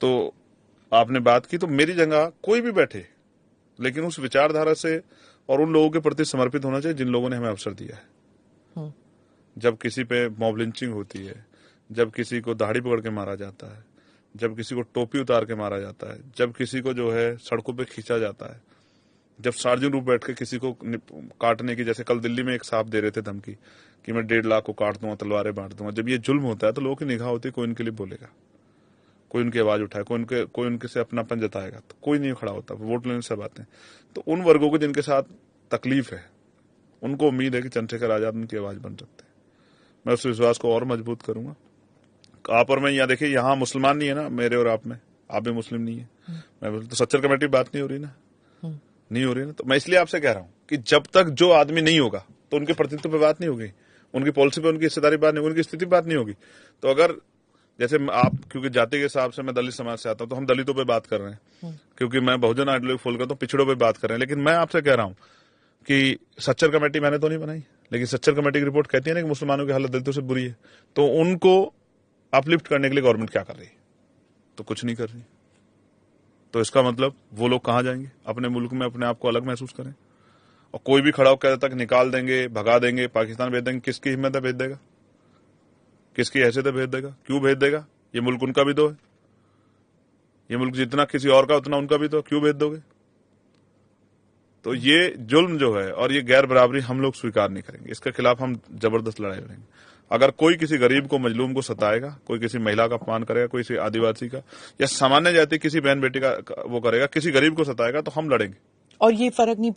तो आपने बात की, तो मेरी जगह कोई भी बैठे, लेकिन उस विचारधारा से और उन लोगों के प्रति समर्पित होना चाहिए जिन लोगों ने हमें अवसर दिया है। जब किसी पे मॉब लिंचिंग होती है, जब किसी को दाढ़ी पकड़ के मारा जाता है, जब किसी को टोपी उतार के मारा जाता है, जब किसी को जो है सड़कों पे खींचा जाता है, जब सार्वजनिक रूप बैठ के किसी को काटने की, जैसे कल दिल्ली में एक साहब दे रहे थे धमकी कि मैं 1.5 लाख को काट दूंगा, तलवारें बांट दूंगा। जब ये जुल्म होता है तो लोगों की निगाह होती है, कोई उनके लिए बोलेगा, कोई उनकी आवाज उठाए, कोई उनके से अपनापन जताएगा, तो कोई नहीं खड़ा होता। वोट लेने से बातें, तो उन वर्गों को जिनके साथ तकलीफ है उनको उम्मीद है कि चंद्रशेखर आजाद उनकी आवाज बन सकते हैं। मैं उस विश्वास को और मजबूत करूंगा। आप और मैं, यहाँ देखिए, यहाँ मुसलमान नहीं है ना मेरे और आप में, आप भी मुस्लिम नहीं है, मैं बोलता तो सच्चर कमेटी बात नहीं हो रही ना, नहीं हो रही ना। तो मैं इसलिए आपसे कह रहा हूं कि जब तक जो आदमी नहीं होगा तो उनके प्रतिनिधित्व पे बात नहीं होगी, उनकी पॉलिसी पे, उनकी हिस्सेदारी बात नहीं होगी, उनकी स्थिति बात नहीं होगी। तो अगर जैसे आप, क्योंकि जाति के हिसाब से मैं दलित समाज से आता हूं, तो हम दलितों पे बात कर रहे हैं, क्योंकि मैं बहुजन आइडियोलॉजी फॉलो करता हूं, पिछड़ों पे बात कर रहे हैं। लेकिन मैं आपसे कह रहा हूं कि सच्चर कमेटी मैंने तो नहीं बनाई, लेकिन सच्चर कमेटी की रिपोर्ट कहती है ना कि मुसलमानों की हालत दलितों से बुरी है, तो उनको अपलिफ्ट करने के लिए गवर्नमेंट क्या कर रही है? तो कुछ नहीं कर रही। तो इसका मतलब वो लोग कहां जाएंगे? अपने मुल्क में अपने आप को अलग महसूस करें। और कोई भी खड़ा होकर तक निकाल देंगे, भगा देंगे, पाकिस्तान भेज देंगे, किसकी हिम्मत है भेज देगा? किसकी हैसियत है भेज देगा? क्यों भेज देगा? ये मुल्क उनका भी तो है, ये मुल्क जितना किसी और का उतना उनका भी तो, क्यों भेज दोगे? तो ये जुल्म जो है और ये गैर बराबरी हम लोग स्वीकार नहीं करेंगे, इसके खिलाफ हम जबरदस्त लड़ाई लड़ेंगे। अगर कोई किसी गरीब को, मजलूम को सताएगा, कोई किसी महिला का अपमान करेगा, कोई किसी आदिवासी का या सामान्य जाति किसी बहन बेटी का वो करेगा, किसी गरीब को सताएगा, तो हम लड़ेंगे। और ये फर्क नहीं